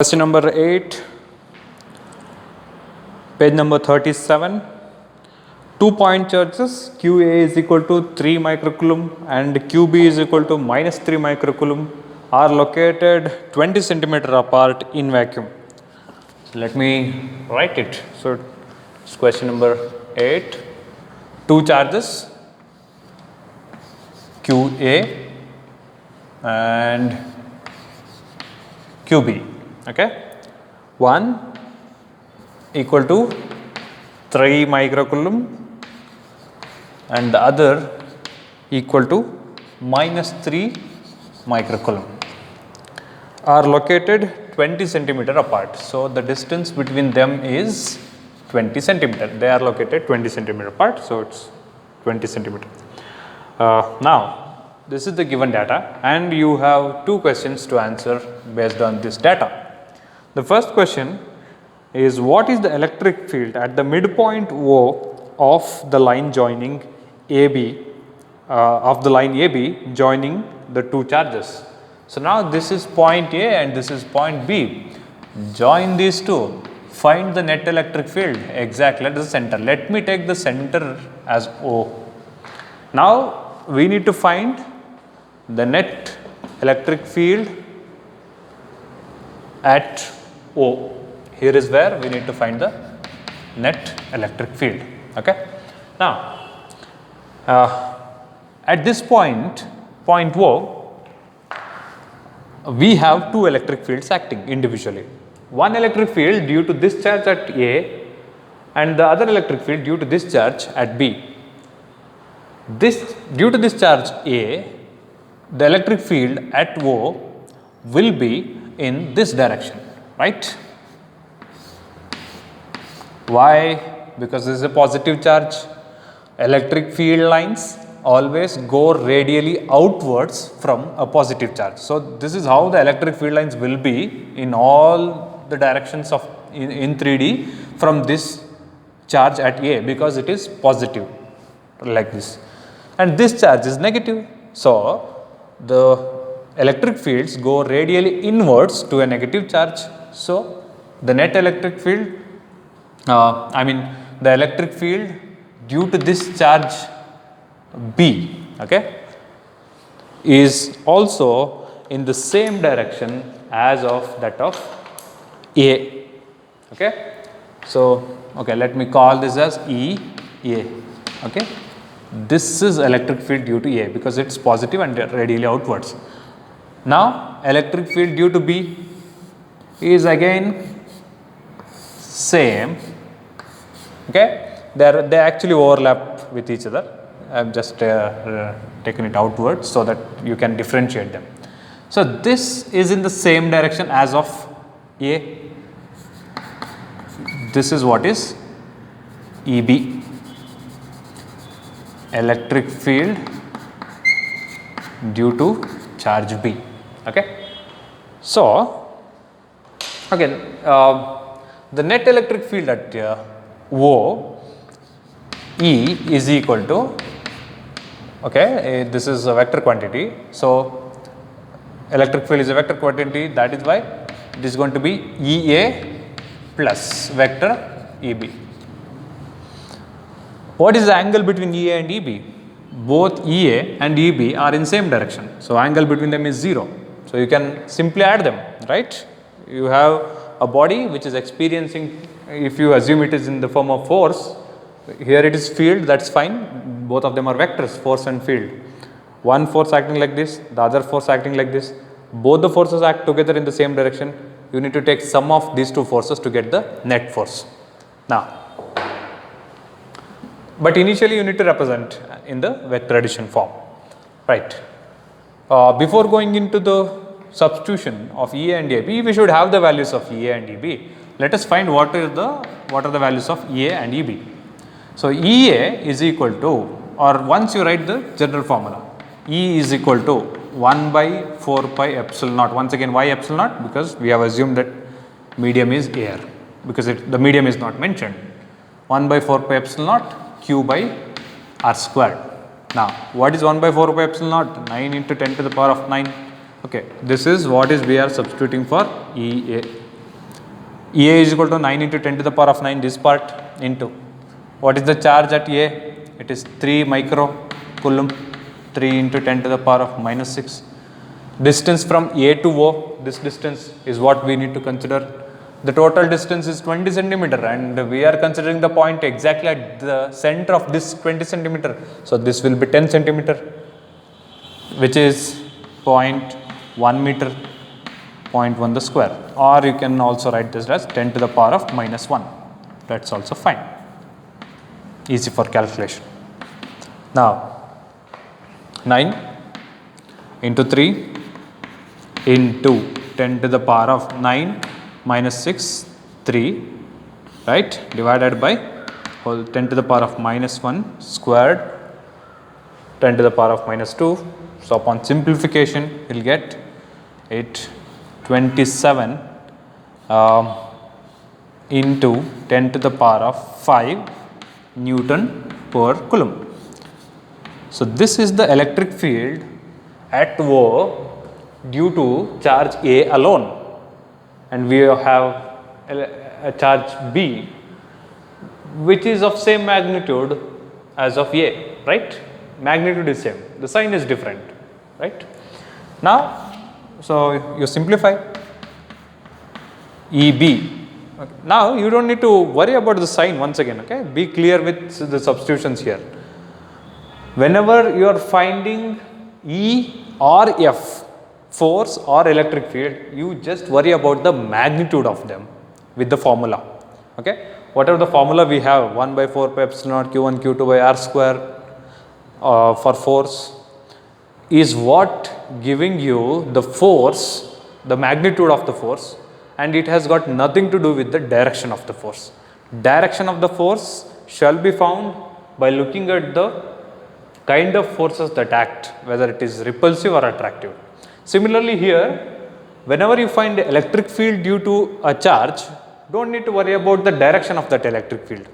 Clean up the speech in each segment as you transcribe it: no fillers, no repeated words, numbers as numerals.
Question number 8, page number 37. 2-point charges QA is equal to 3 microcoulomb and QB is equal to minus 3 microcoulomb are located 20 centimeter apart in vacuum. So let me write it. So it's question number 8. 2 charges QA and QB. Okay, one equal to 3 microcoulomb and the other equal to minus 3 microcoulomb are located 20 centimeter apart. So the distance between them is 20 centimeter. They are located 20 centimeter apart. So it's 20 centimeter. Now this is the given data and you have 2 questions to answer based on this data. The first question is, what is the electric field at the midpoint O of the line joining AB, joining the 2 charges. So now this is point A and this is point B. Join these 2. Find the net electric field exactly at the center. Let me take the center as O. Now we need to find the net electric field at O. Here is where we need to find the net electric field. Okay. Now, at this point O, we have 2 electric fields acting individually. One electric field due to this charge at A and the other electric field due to this charge at B. Due to this charge A, the electric field at O will be in this direction, right? Why? Because this is a positive charge. Electric field lines always go radially outwards from a positive charge. So this is how the electric field lines will be in all the directions of in 3D from this charge at A, because it is positive like this, and this charge is negative. So the electric fields go radially inwards to a negative charge. So the net electric field, the electric field due to this charge B, okay, is also in the same direction as of that of A. Okay. So let me call this as EA. Okay. This is electric field due to A because it's positive and radially outwards. Now electric field due to B is again same. Okay, they actually overlap with each other. I have just taken it outwards so that you can differentiate them. So this is in the same direction as of A. This is what is EB, electric field due to charge B. Okay. So again, the net electric field at O, E is equal to, this is a vector quantity. So electric field is a vector quantity, that is why it is going to be EA plus vector EB. What is the angle between EA and EB? Both EA and EB are in same direction. So angle between them is 0. So you can simply add them, right? You have a body which is experiencing, if you assume it is in the form of force, here it is field, that's fine. Both of them are vectors, force and field. One force acting like this, the other force acting like this. Both the forces act together in the same direction. You need to take sum of these 2 forces to get the net force. Now, but initially you need to represent in the vector addition form, right? Before going into the substitution of EA and EB, we should have the values of EA and EB. Let us find what are the values of EA and EB. So EA is equal to, or once you write the general formula, E is equal to 1 by 4 pi epsilon naught. Once again, why epsilon naught? Because we have assumed that medium is air, because the medium is not mentioned. 1 by 4 pi epsilon naught Q by R squared. Now what is 1 by 4 pi epsilon naught? 9 into 10 to the power of 9. Okay, this is what is we are substituting for EA. EA is equal to 9 into 10 to the power of 9, this part, into what is the charge at EA? It is 3 microcoulomb, 3 into 10 to the power of minus 6. Distance from A to O, this distance is what we need to consider. The total distance is 20 centimeter and we are considering the point exactly at the center of this 20 centimeter. So, this will be 10 centimeter, which is 0.1 meter, 0.1 the square, or you can also write this as 10 to the power of minus 1. That is also fine, easy for calculation. Now, 9 into 3 into 10 to the power of 9 minus 6, 3, right, divided by whole 10 to the power of minus 1 squared, 10 to the power of minus 2. So, upon simplification, we will get it 27 into 10 to the power of 5 Newton per coulomb. So, this is the electric field at O due to charge A alone, and we have a charge B which is of same magnitude as of A, right? Magnitude is same, the sign is different, right? Now, so you simplify EB. Okay. Now, you do not need to worry about the sign once again, okay? Be clear with the substitutions here. Whenever you are finding E or F, force or electric field, you just worry about the magnitude of them with the formula, okay? Whatever the formula we have, 1 by 4 pi epsilon naught q1 q2 by r square for force is what giving you the force, the magnitude of the force, and it has got nothing to do with the direction of the force. Direction of the force shall be found by looking at the kind of forces that act, whether it is repulsive or attractive. Similarly here, whenever you find electric field due to a charge, do not need to worry about the direction of that electric field,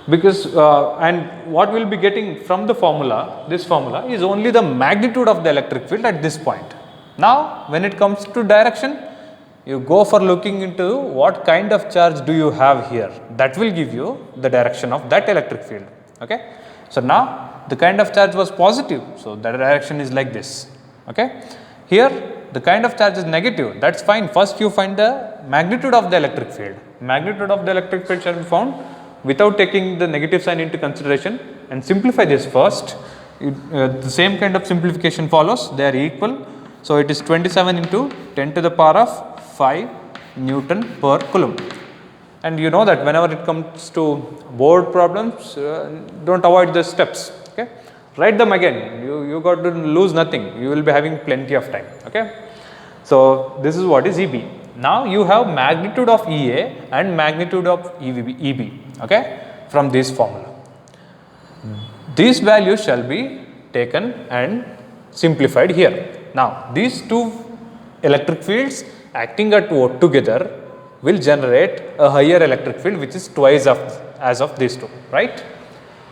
because and what we will be getting from the formula, this formula is only the magnitude of the electric field at this point. Now, when it comes to direction, you go for looking into what kind of charge do you have here, that will give you the direction of that electric field, okay. So, now the kind of charge was positive, so the direction is like this, okay. Here the kind of charge is negative, that is fine. First you find the magnitude of the electric field. Magnitude of the electric field shall be found without taking the negative sign into consideration, and simplify this first. The same kind of simplification follows, they are equal. So, it is 27 into 10 to the power of 5 Newton per coulomb. And you know that whenever it comes to board problems, do not avoid the steps, okay. Write them again, you got to lose nothing, you will be having plenty of time, okay. So, this is what is EB. Now, you have magnitude of EA and magnitude of EB, okay, from this formula. These values shall be taken and simplified here. Now, these two electric fields acting at O together will generate a higher electric field which is twice of as of these two, right?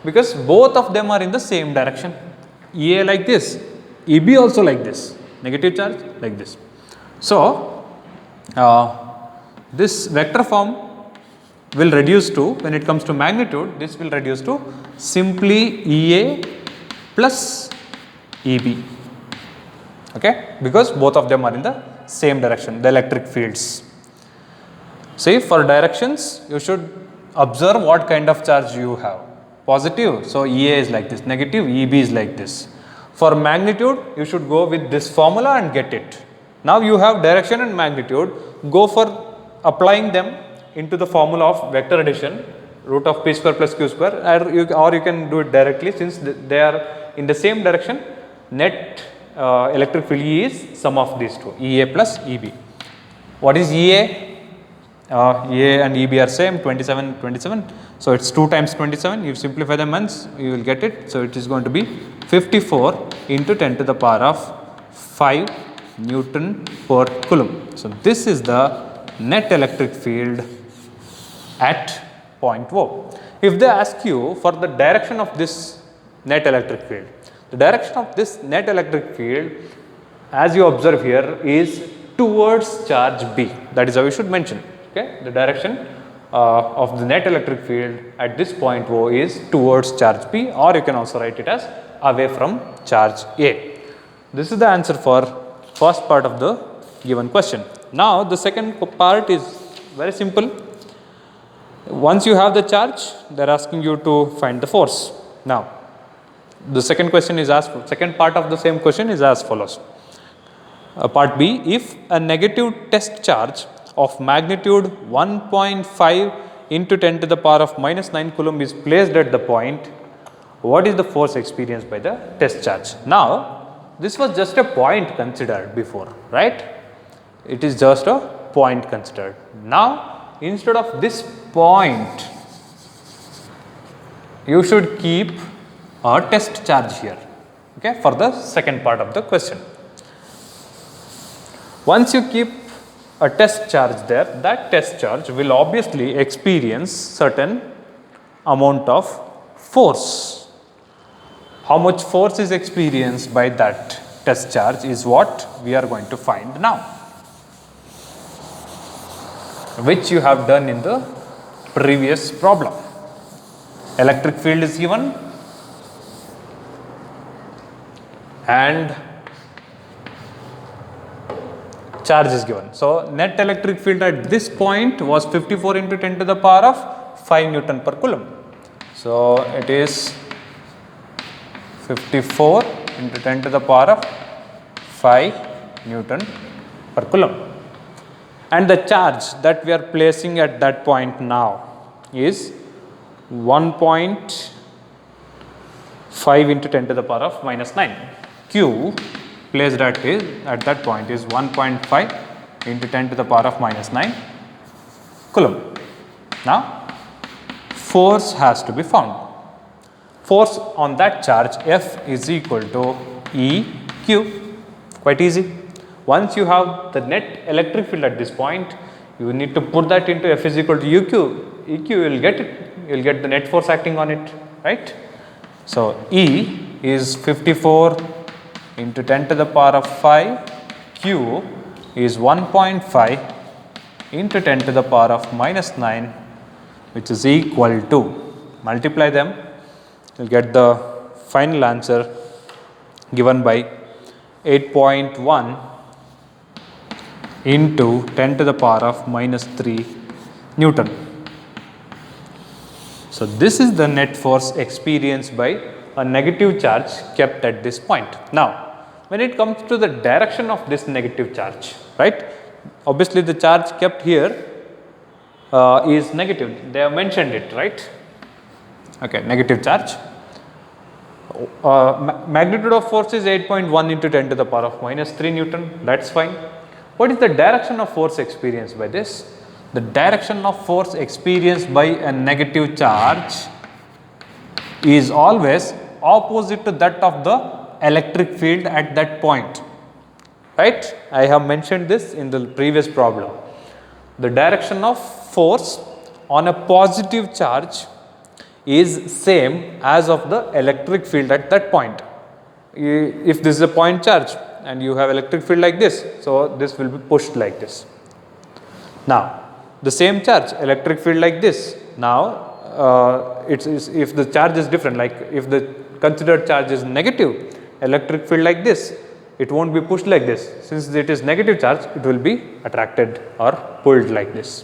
Because both of them are in the same direction. EA like this, EB also like this, negative charge like this. So, this vector form will reduce to, when it comes to magnitude, this will reduce to simply EA plus EB, okay, because both of them are in the same direction, the electric fields. See, for directions, you should observe what kind of charge you have. Positive, so EA is like this, negative, EB is like this. For magnitude, you should go with this formula and get it. Now, you have direction and magnitude, go for applying them into the formula of vector addition, root of p square plus q square, or you can do it directly, since they are in the same direction. Net electric field E is sum of these two, EA plus EB. What is EA? EA and EB are same, 27, 27. So, it is 2 times 27, you simplify them once, you will get it. So, it is going to be 54 into 10 to the power of 5 Newton per coulomb. So, this is the net electric field at point O. If they ask you for the direction of this net electric field, the direction of this net electric field, as you observe here, is towards charge B. That is how you should mention. Okay, the direction of the net electric field at this point O is towards charge P, or you can also write it as away from charge A. This is the answer for first part of the given question. Now the second part is very simple. Once you have the charge, they are asking you to find the force. Now the second question is as second part of the same question is as follows. Part B, if a negative test charge of magnitude 1.5 into 10 to the power of minus 9 coulomb is placed at the point, what is the force experienced by the test charge? Now this was just a point considered before, right? It is just a point considered. Now instead of this point, you should keep a test charge here, okay, for the second part of the question. Once you keep a test charge there, that test charge will obviously experience certain amount of force. How much force is experienced by that test charge is what we are going to find now, which you have done in the previous problem. Electric field is given and charge is given. So net electric field at this point was 54 into 10 to the power of 5 Newton per coulomb. So it is 54 into 10 to the power of 5 Newton per coulomb. And the charge that we are placing at that point now is 1.5 into 10 to the power of minus 9. Q placed at that point is 1.5 into 10 to the power of minus 9 coulomb. Now force has to be found. Force on that charge F is equal to EQ. Quite easy. Once you have the net electric field at this point, you need to put that into F is equal to EQ. EQ, you will get it. You will get the net force acting on it, right? So E is 54 into 10 to the power of 5. Q is 1.5 into 10 to the power of minus 9, which is equal to, multiply them, you will get the final answer given by 8.1 into 10 to the power of minus 3 Newton. So this is the net force experienced by a negative charge kept at this point. Now when it comes to the direction of this negative charge, right, obviously the charge kept here is negative. They have mentioned it, right? Okay, negative charge. Magnitude of force is 8.1 into 10 to the power of minus 3 Newton. That's fine. What is the direction of force experienced by this? The direction of force experienced by a negative charge is always opposite to that of the electric field at that point, right? I have mentioned this in the previous problem. The direction of force on a positive charge is same as of the electric field at that point. If this is a point charge and you have electric field like this, so this will be pushed like this. Now the same charge, electric field like this. Now if the charge is different, like if the considered charge is negative, electric field like this, it won't be pushed like this. Since it is negative charge, it will be attracted or pulled like this.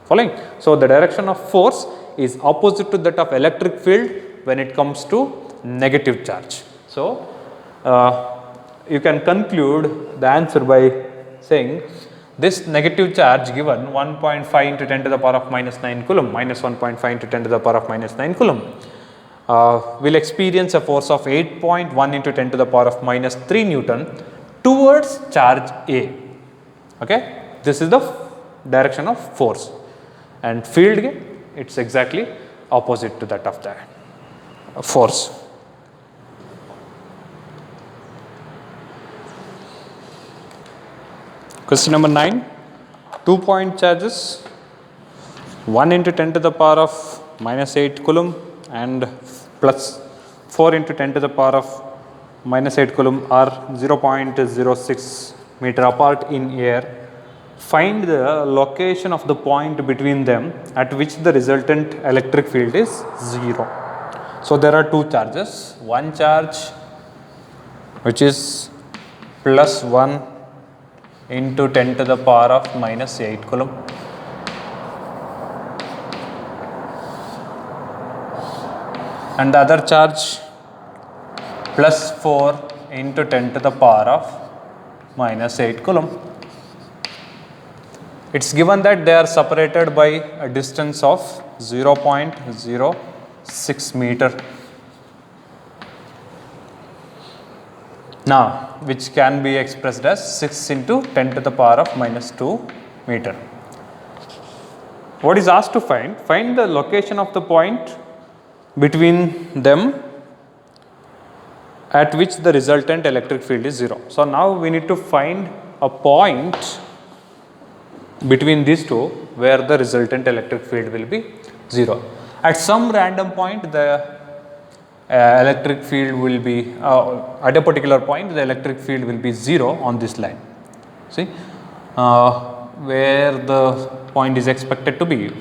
Following? So the direction of force is opposite to that of electric field when it comes to negative charge. So you can conclude the answer by saying this negative charge given 1.5 into 10 to the power of minus 9 coulomb, minus 1.5 into 10 to the power of minus 9 coulomb, will experience a force of 8.1 into 10 to the power of minus 3 Newton towards charge A. Okay, this is the direction of force, and field, it is exactly opposite to that of the force. Question number 9, 2 point charges, 1 into 10 to the power of minus 8 coulomb and plus 4 into 10 to the power of minus 8 coulomb are 0.06 meter apart in air find the location of the point between them at which the resultant electric field is 0. So, there are two charges, one charge which is plus 1 into 10 to the power of minus 8 coulomb, and the other charge plus 4 into 10 to the power of minus 8 coulomb. It is given that they are separated by a distance of 0.06 meter. Now, which can be expressed as 6 into 10 to the power of minus 2 meter. What is asked to find? Find the location of the point between them at which the resultant electric field is 0. So, now we need to find a point between these two where the resultant electric field will be 0. At some random point the electric field will be at a particular point the electric field will be 0 on this line. See where the point is expected to be.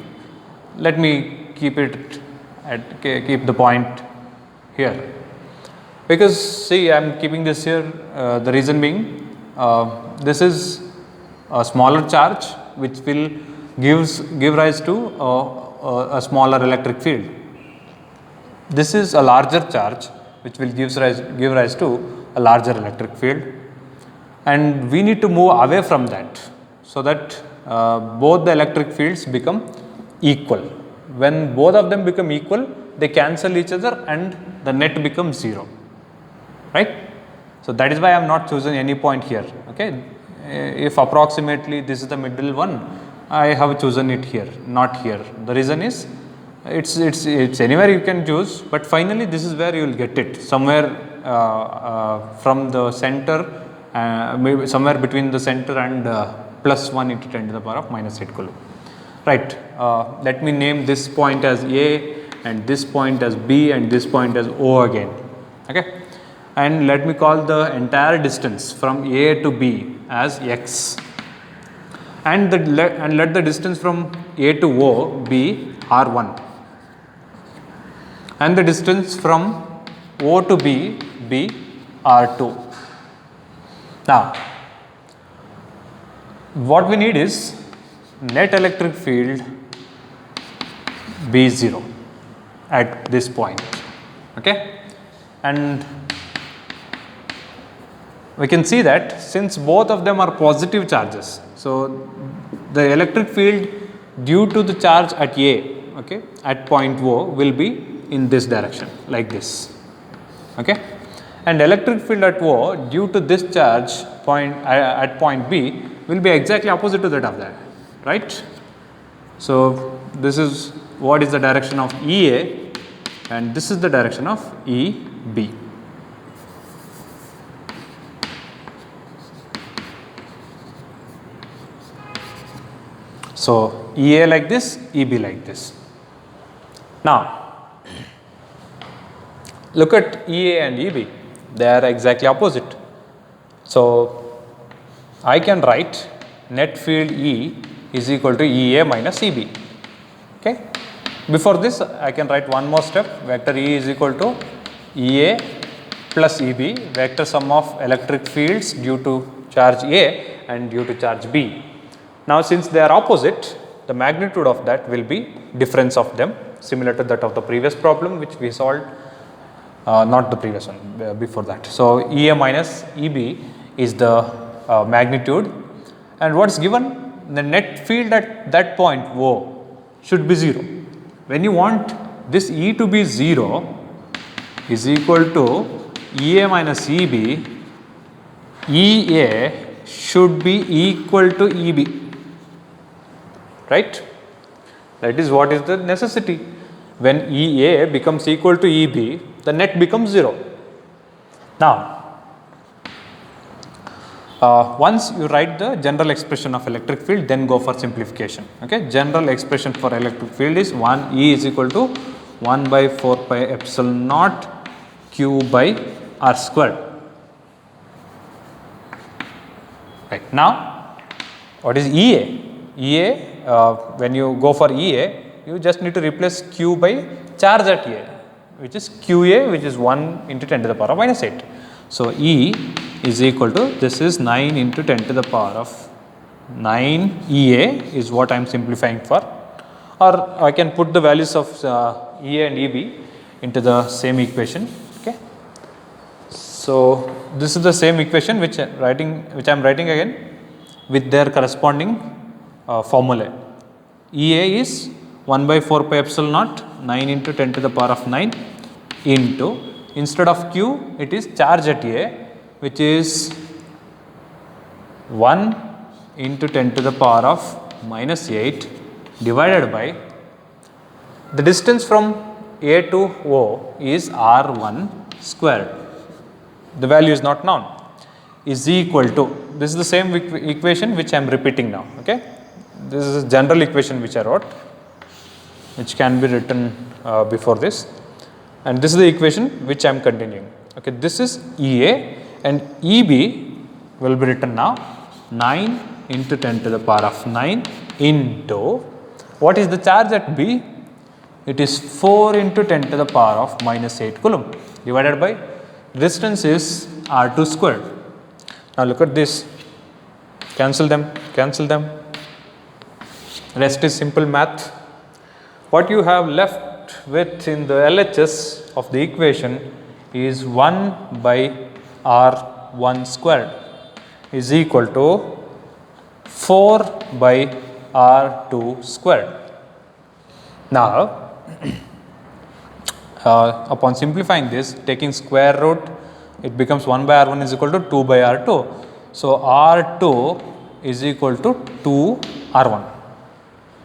Let me keep the point here, because see I am keeping this here, the reason being this is a smaller charge which will give rise to a smaller electric field. This is a larger charge which will give rise to a larger electric field, and we need to move away from that so that both the electric fields become equal. When both of them become equal, they cancel each other and the net becomes 0, right. So, that is why I am not choosing any point here. Okay. If approximately this is the middle one, I have chosen it here, not here. The reason is it's anywhere you can choose, but finally this is where you will get it, somewhere from the center, maybe somewhere between the center and plus 1 into 10 to the power of minus 8 coulomb. Right. Let me name this point as A and this point as B and this point as O again. Okay. And let me call the entire distance from A to B as x, and let the distance from A to O be r1, and the distance from O to B be r2. Now, what we need is net electric field be 0 at this point. Okay, and we can see that since both of them are positive charges, so the electric field due to the charge at A, okay, at point O will be in this direction like this. Okay, and electric field at O due to this charge point at point B will be exactly opposite to that of that, right. So, this is what is the direction of EA and this is the direction of EB. So, EA like this, EB like this. Now, look at EA and EB, they are exactly opposite. So, I can write net field E is equal to EA minus EB. Okay. Before this, I can write one more step, vector E is equal to EA plus EB, vector sum of electric fields due to charge A and due to charge B. Now, since they are opposite, the magnitude of that will be difference of them, similar to that of the previous problem which we solved, not the previous one, before that. So, EA minus EB is the magnitude, and what is given? The net field at that point O should be 0. When you want this E to be 0 is equal to EA minus EB, EA should be equal to EB, right. That is what is the necessity. When EA becomes equal to EB, the net becomes 0. Now, once you write the general expression of electric field, then go for simplification. Okay, general expression for electric field is 1 E is equal to 1 by 4 pi epsilon naught Q by R squared. Right. Now, What is EA? EA, when you go for EA, you just need to replace Q by charge at A, which is QA, which is 1 into 10 to the power of minus 8. So, E is equal to, this is 9 into 10 to the power of 9 EA is what I am simplifying for, or I can put the values of EA and EB into the same equation. Okay. So, this is the same equation which I am writing again with their corresponding formula. EA is 1 by 4 pi epsilon naught 9 into 10 to the power of 9 into, instead of Q, it is charge at A, which is 1 into 10 to the power of minus 8 divided by the distance from A to O is R1 squared. The value is not known, is equal to, this is the same equation which I am repeating now. Okay. This is a general equation which I wrote, which can be written before this, and this is the equation which I am continuing. Okay. This is EA, and EB will be written now 9 into 10 to the power of 9 into, what is the charge at B? It is 4 into 10 to the power of minus 8 coulomb divided by distance is R2 squared. Now look at this, cancel them, rest is simple math. What you have left with in the LHS of the equation is 1 by R1 squared is equal to 4 by R2 squared. Now, upon simplifying this, taking square root, it becomes 1 by R1 is equal to 2 by R2. So, R2 is equal to 2 R1.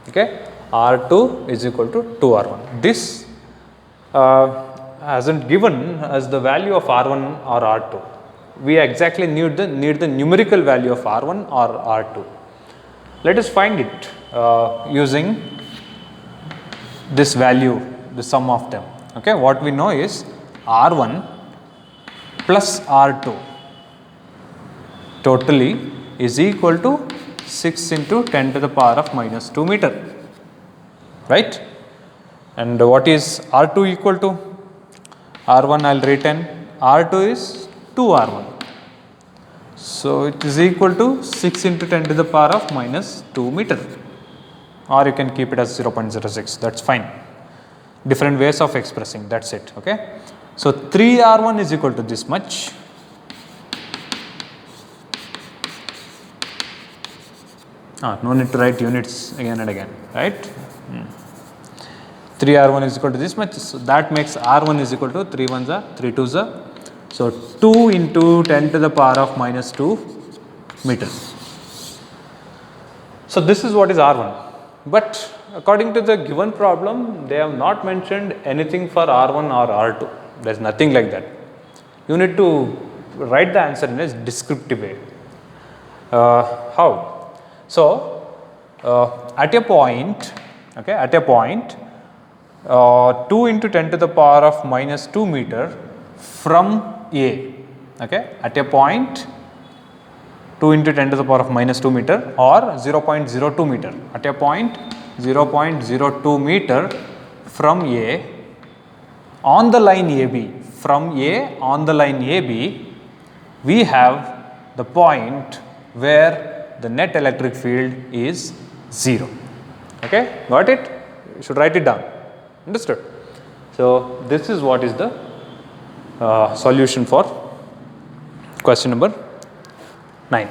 Okay. R2 is equal to 2 R1. This hasn't given us the value of R1 or R2. We exactly need the numerical value of R1 or R2. Let us find it using this value, the sum of them. Okay. What we know is R1 plus R2 totally is equal to 6 into 10 to the power of minus 2 meter, right? And what is R2 equal to? R1 I will written, R2 is 2 R1. So, it is equal to 6 into 10 to the power of minus 2 meter, or you can keep it as 0.06, that is fine. Different ways of expressing, that is it. Okay. So, 3 R1 is equal to this much. No need to write units again and again, right. 3 R1 is equal to this much. So, that makes R1 is equal to 3 1s are 3 2s are. So, 2 into 10 to the power of minus 2 meters. So, this is what is R1, but according to the given problem, they have not mentioned anything for R1 or R2. There is nothing like that. You need to write the answer in a descriptive way. How? So, at a point, okay, 2 into 10 to the power of minus 2 meter from A, okay, at a point 2 into 10 to the power of minus 2 meter or 0.02 meter, at a point 0.02 meter from A on the line AB, from A on the line AB, we have the point where the net electric field is 0. Okay, got it? You should write it down. Understood? So, this is what is the solution for question number 9.